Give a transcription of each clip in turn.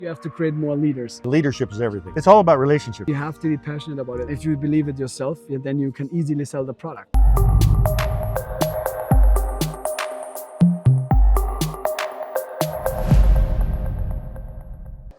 You have to create more leaders. Leadership is everything. It's all about relationships. You have to be passionate about it. If you believe it yourself, then you can easily sell the product.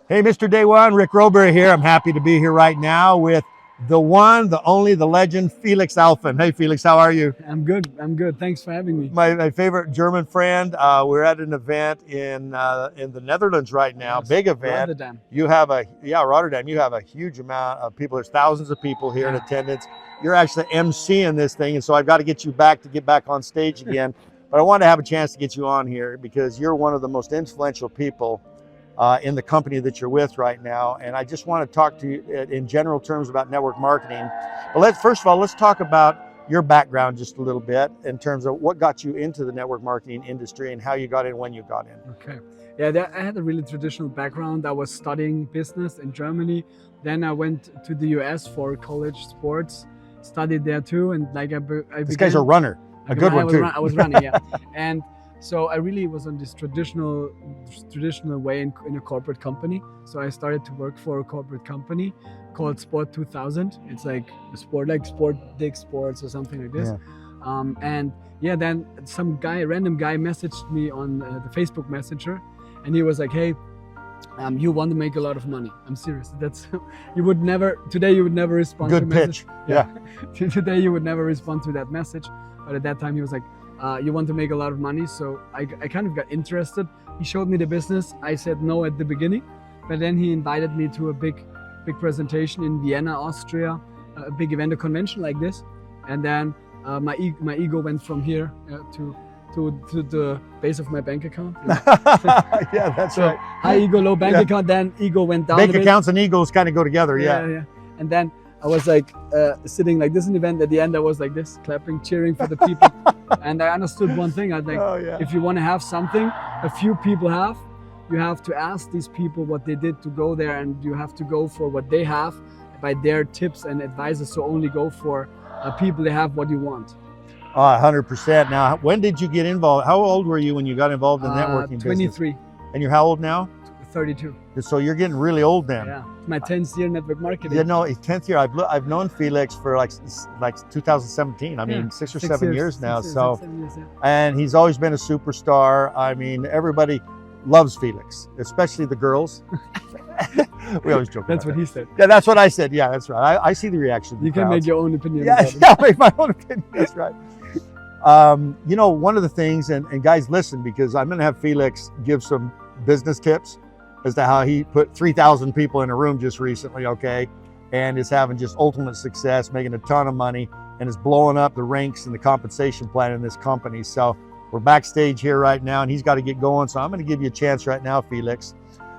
Hey, Mr. Day One, Rick Roberry here. I'm happy to be here right now with the one, the only, the legend, Felix Alphen. Hey, Felix, how are you? I'm good. Thanks for having me. My favorite German friend. We're at an event in the Netherlands right now. Yes, big event. Rotterdam. You have Rotterdam. You have a huge amount of people. There's thousands of people here in attendance. You're actually emceeing this thing, and so I've got to get you back on stage again. But I wanted to have a chance to get you on here because you're one of the most influential people in the company that you're with right now. And I just want to talk to you in general terms about network marketing. But first of all, let's talk about your background just a little bit in terms of what got you into the network marketing industry and how you got in, when you got in. Okay. Yeah, I had a really traditional background. I was studying business in Germany. Then I went to the US for college sports, studied there too. And This guy's a runner, a good one too. I was running, yeah. And so I really was on this traditional way in a corporate company. So I started to work for a corporate company called Sport 2000. It's like Dick Sports or something like this. Yeah. Then some random guy messaged me on the Facebook Messenger, and he was like, "Hey, you want to make a lot of money." I'm serious. Today you would never respond good to a pitch. message. Yeah. Today you would never respond to that message. But at that time he was like, you want to make a lot of money. So I kind of got interested. He showed me the business. I said no at the beginning, but then he invited me to a big presentation in Vienna, Austria, a big event, a convention like this. And then my ego went from here to the base of my bank account. Yeah, that's so right. High ego, low bank account. Then ego went down. Bank accounts and egos kind of go together. Yeah. And then I was like sitting like this in the event. At the end, I was like this, clapping, cheering for the people. And I understood one thing. I was like, if you want to have something a few people have, you have to ask these people what they did to go there, and you have to go for what they have by their tips and advices. So only go for people that have what you want. 100%. Now, when did you get involved? How old were you when you got involved in networking 23. business? And you're how old now? 32. So you're getting really old then. Yeah, it's my 10th year network marketing. You know, 10th year. I've known Felix for like 2017. I mean, 6 or 7 years now. And he's always been a superstar. I mean, everybody loves Felix, especially the girls. We always joke. That's what he said. Yeah, that's what I said. Yeah, that's right. I see the reaction. You can make your own opinion. Yeah, I'll make my own opinion. That's right. You know, one of the things, and guys, listen, because I'm going to have Felix give some business tips as to how he put 3,000 people in a room just recently, okay, and is having just ultimate success, making a ton of money, and is blowing up the ranks and the compensation plan in this company. So we're backstage here right now, and he's got to get going. So I'm going to give you a chance right now, Felix.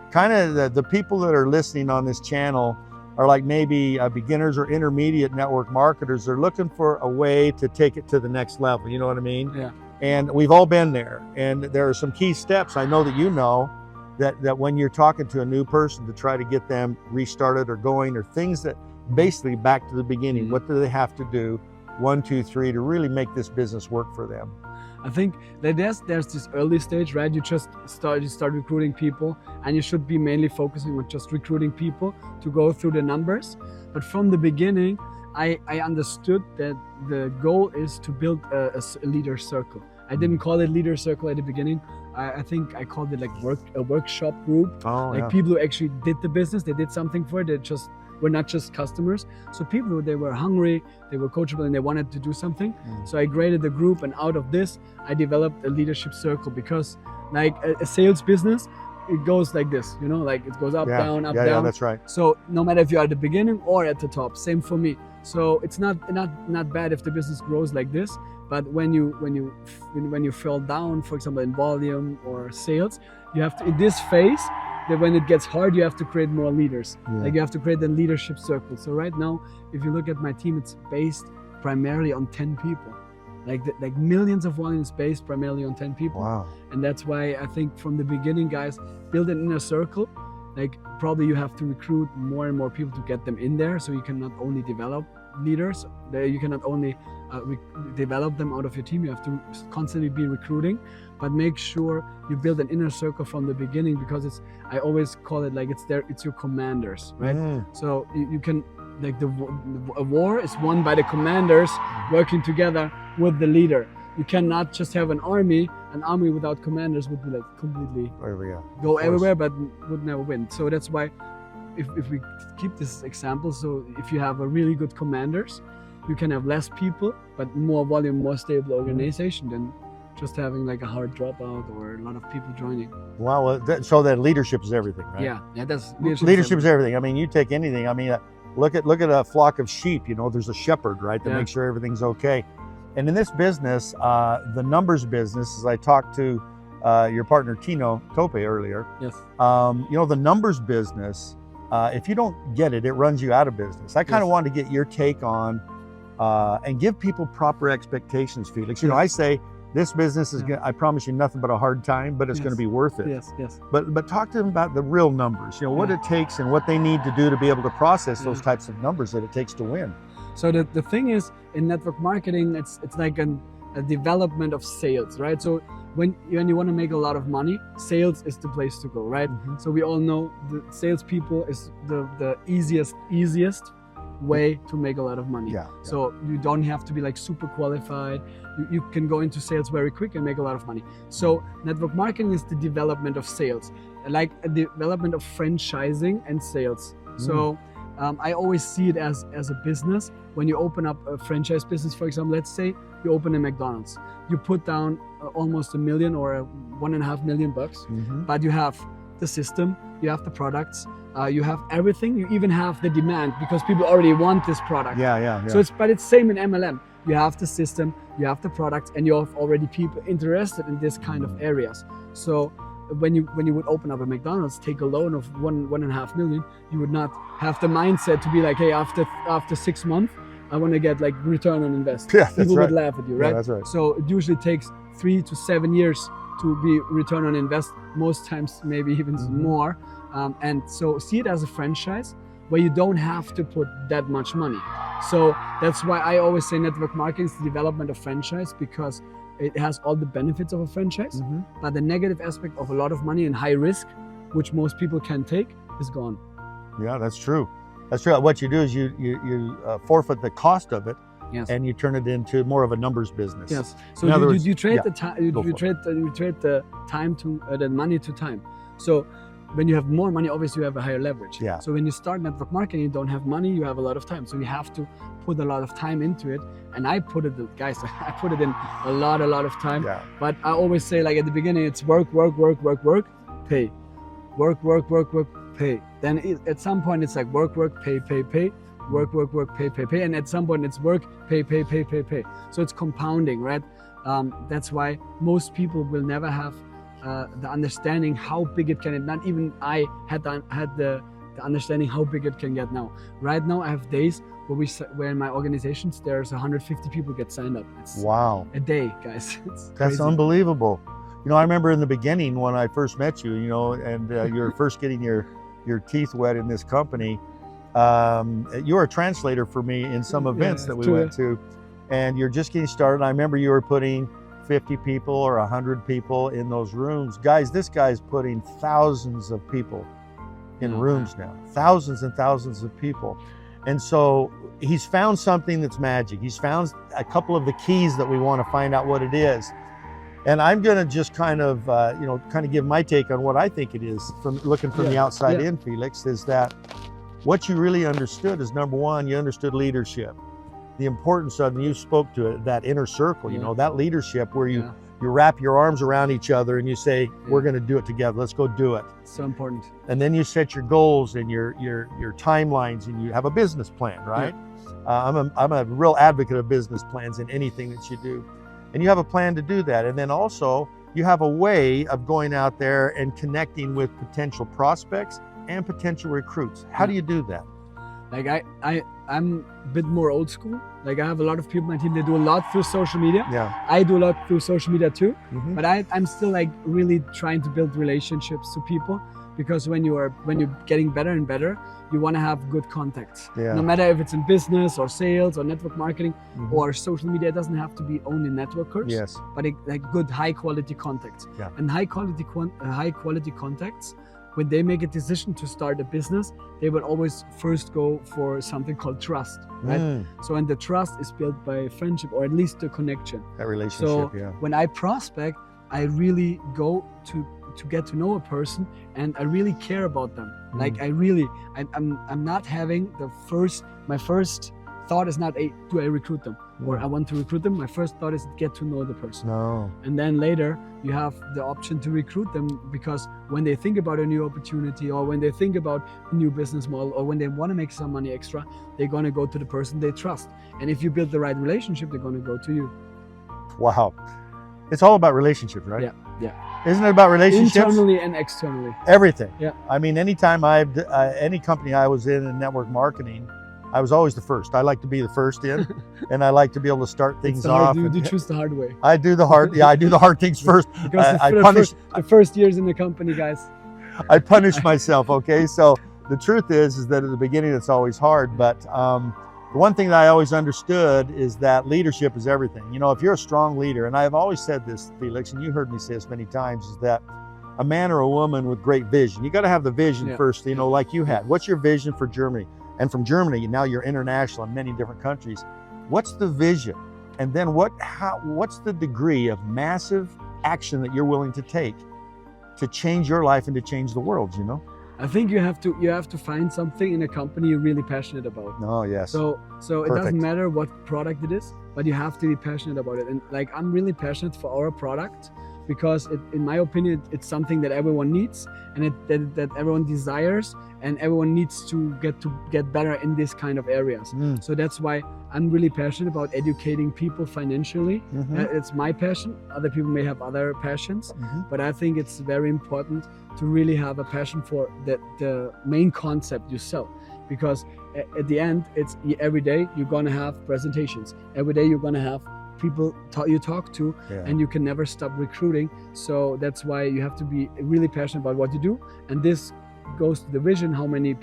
Kind of the people that are listening on this channel are like maybe beginners or intermediate network marketers. They're looking for a way to take it to the next level. You know what I mean? Yeah. And we've all been there. And there are some key steps I know that you know that when you're talking to a new person to try to get them restarted or going, or things that basically back to the beginning, what do they have to do, 1, 2, 3, to really make this business work for them? I think that there's this early stage, right? You start recruiting people, and you should be mainly focusing on just recruiting people to go through the numbers. But from the beginning, I understood that the goal is to build a leader circle. I didn't call it leader circle at the beginning. I think I called it like a workshop group. People who actually did the business, they did something for it. They just were not just customers. So people, they were hungry, they were coachable, and they wanted to do something. So I created a group, and out of this, I developed a leadership circle, because like a sales business, it goes like this, you know, like it goes up, down, up, down. Yeah, that's right. So no matter if you're at the beginning or at the top, same for me. So it's not bad if the business grows like this. But when you fall down, for example, in volume or sales, you have to, in this phase, that when it gets hard, you have to create more leaders. Like you have to create a leadership circle. So right now, if you look at my team, it's based primarily on 10 people. Like millions of volume is based primarily on 10 people. Wow. And that's why I think from the beginning, guys, build an inner circle. Like probably you have to recruit more and more people to get them in there. So you can not only develop leaders, you cannot only develop them out of your team. You have to constantly be recruiting. but make sure you build an inner circle from the beginning, because I always call it like it's your commanders, right? So you can, like a war is won by the commanders working together with the leader. You cannot just have an army without commanders would be like completely go everywhere but would never win. So that's why if we keep this example, so if you have a really good commanders, you can have less people but more volume, more stable organization than just having like a hard dropout or a lot of people joining. Wow, so that leadership is everything, right? Yeah, that's leadership is everything. I mean, you take anything. I mean, look at a flock of sheep. You know, there's a shepherd, right, to make sure everything's okay. And in this business, the numbers business, as I talked to your partner Tino Tope earlier, yes, you know, the numbers business, if you don't get it, it runs you out of business. I kind of wanted to get your take on and give people proper expectations, Felix. You know, I say this business is I promise you nothing but a hard time, but it's going to be worth it. Yes. But talk to them about the real numbers, you know, what it takes and what they need to do to be able to process those types of numbers that it takes to win. So the thing is, in network marketing, it's like a development of sales, right? So when you want to make a lot of money, sales is the place to go, right? So we all know the salespeople is the easiest way to make a lot of money. So you don't have to be like super qualified. You can go into sales very quick and make a lot of money. So network marketing is the development of sales, like a development of franchising and sales. So I always see it as a business. When you open up a franchise business, for example, let's say you open a McDonald's, you put down almost $1 million or $1.5 million bucks, but you have the system, you have the products, you have everything, you even have the demand because people already want this product. So it's same in MLM. You have the system, you have the products, and you have already people interested in this kind of areas. So when you would open up a McDonald's, take a loan of $1.5 million, you would not have the mindset to be like, hey, after 6 months, I want to get like return on investment. People would laugh at you, right? That's right. So it usually takes 3 to 7 years to be return on invest. Most times, maybe even more. And so see it as a franchise where you don't have to put that much money. So that's why I always say network marketing is the development of franchise, because it has all the benefits of a franchise, but the negative aspect of a lot of money and high risk, which most people can take, is gone. Yeah, that's true. That's true. What you do is you forfeit the cost of it, and you turn it into more of a numbers business. Yes. So you trade the time. You trade the time to the money to time. So when you have more money, obviously you have a higher leverage. So when you start network marketing, you don't have money, you have a lot of time. So you have to put a lot of time into it. And I put it in a lot of time. But I always say, like at the beginning, it's work, pay. Work, pay. Then at some point it's like work, pay. Work, pay. And at some point it's work, pay. So it's compounding, right? That's why most people will never have the understanding how big it can. Not even I had the understanding how big it can get now. Right now I have days where in my organizations there's 150 people get signed up. It's a day, guys. That's unbelievable. You know, I remember in the beginning when I first met you, you know, and you were first getting your teeth wet in this company. You were a translator for me in some events that we went to, and you're just getting started. I remember you were putting 50 people or 100 people in those rooms. Guys, this guy's putting thousands of people in rooms now, thousands and thousands of people. And so he's found something that's magic. He's found a couple of the keys that we want to find out what it is. And I'm going to just kind of give my take on what I think it is from looking from the outside in, Felix, is that what you really understood is, number one, you understood leadership. The importance of, and you spoke to it, that inner circle, you know, that leadership where you wrap your arms around each other and you say, we're going to do it together. Let's go do it. So important. And then you set your goals and your timelines, and you have a business plan, right? I'm a real advocate of business plans in anything that you do. And you have a plan to do that. And then also you have a way of going out there and connecting with potential prospects and potential recruits. How do you do that? Like I'm a bit more old school. Like I have a lot of people on my team, they do a lot through social media. I do a lot through social media too, but I'm still like really trying to build relationships to people. because when you're getting better and better, you want to have good contacts. Yeah. No matter if it's in business or sales or network marketing Mhm. or social media, it doesn't have to be only networkers. Yes. But like good high quality contacts. Yeah. And high quality contacts, when they make a decision to start a business, they will always first go for something called trust, right? Mm, So, and the trust is built by friendship, or at least the connection. that relationship, So yeah. when I prospect, I really go to get to know a person, and I really care about them. Like I'm not having my first thought is not, hey, do I recruit them? Or I want to recruit them. My first thought is get to know the person. No. And then later you have the option to recruit them, because when they think about a new opportunity, or when they think about a new business model, or when they want to make some money extra, they're going to go to the person they trust. And if you build the right relationship, they're going to go to you. Wow. It's all about relationships, right? Yeah. Isn't it about relationships? Internally and externally. Everything. Yeah. I mean, anytime any company I was in network marketing, I was always the first. I like to be the first in, and I like to be able to start things off. You choose the hard way. I do the hard. Yeah, I do the hard things first. Because I punish the first years in the company, guys. I punish myself. Okay, so the truth is that at the beginning it's always hard. But the one thing that I always understood is that leadership is everything. You know, if you're a strong leader, and I have always said this, Felix, and you heard me say this many times, is that a man or a woman with great vision. You got to have the vision first. You know, like you had. What's your vision for Germany? And from Germany, now you're international in many different countries. What's the vision? And then what's the degree of massive action that you're willing to take to change your life and to change the world, you know? I think you have to find something in a company you're really passionate about. Oh, yes. So it doesn't matter what product it is, but you have to be passionate about it. And like, I'm really passionate for our product, because in my opinion, it's something that everyone needs, and that everyone desires, and everyone needs to get better in this kind of areas. So that's why I'm really passionate about educating people financially. It's my passion. Other people may have other passions, but I think it's very important to really have a passion for the main concept you sell, because at the end, it's every day you're gonna have presentations. Every day you're gonna have people you talk to, and you can never stop recruiting. So that's why you have to be really passionate about what you do, and this goes to the vision, how many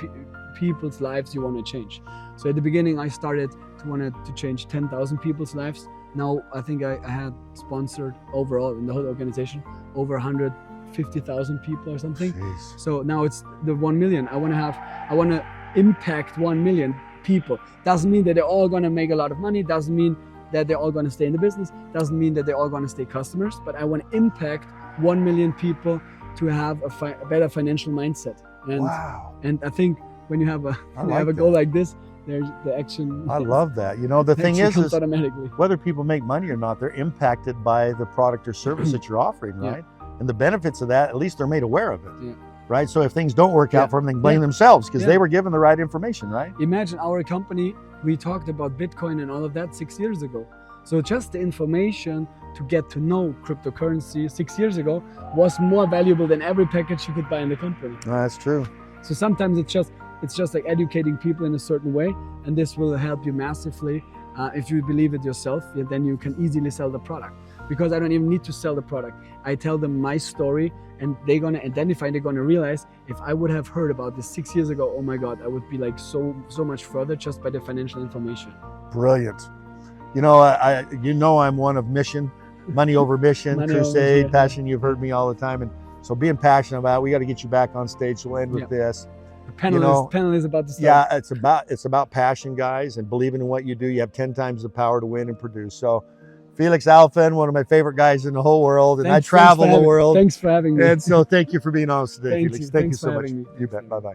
people's lives you want to change. So at the beginning I started to change 10,000 people's lives. Now I think I had sponsored overall in the whole organization over 150,000 people or something. Jeez. So now it's the 1 million. I want to impact 1 million people. Doesn't mean that they're all going to make a lot of money, doesn't mean that they're all going to stay in the business, doesn't mean that they're all going to stay customers, but I want to impact 1 million people to have a better financial mindset. And, wow. And I think when you have a goal like this, there's the action. I love that. You know, the thing is automatically. Whether people make money or not, they're impacted by the product or service that you're offering, right? And the benefits of that, at least they're made aware of it, right? So if things don't work out for them, they can blame themselves, because they were given the right information, right? Imagine our company, we talked about Bitcoin and all of that 6 years ago. So just the information to get to know cryptocurrency 6 years ago was more valuable than every package you could buy in the company. That's true. So sometimes it's just like educating people in a certain way, and this will help you massively. If you believe it yourself, then you can easily sell the product, because I don't even need to sell the product. I tell them my story, and they're going to identify, they're going to realize, if I would have heard about this 6 years ago, oh my God, I would be like so much further just by the financial information. Brilliant. You know, I'm one of mission, money over mission, crusade, passion. You've heard me all the time. And so being passionate about it, we got to get you back on stage. So we'll end with this. The panel is about to start. Yeah, it's about passion, guys, and believing in what you do. You have 10 times the power to win and produce. So Felix Alphen, one of my favorite guys in the whole world, and I travel the world. Thanks for having me. And so thank you for being on us today, Thank Felix. you. Thank you Thanks so for much. having me. You bet. Bye-bye.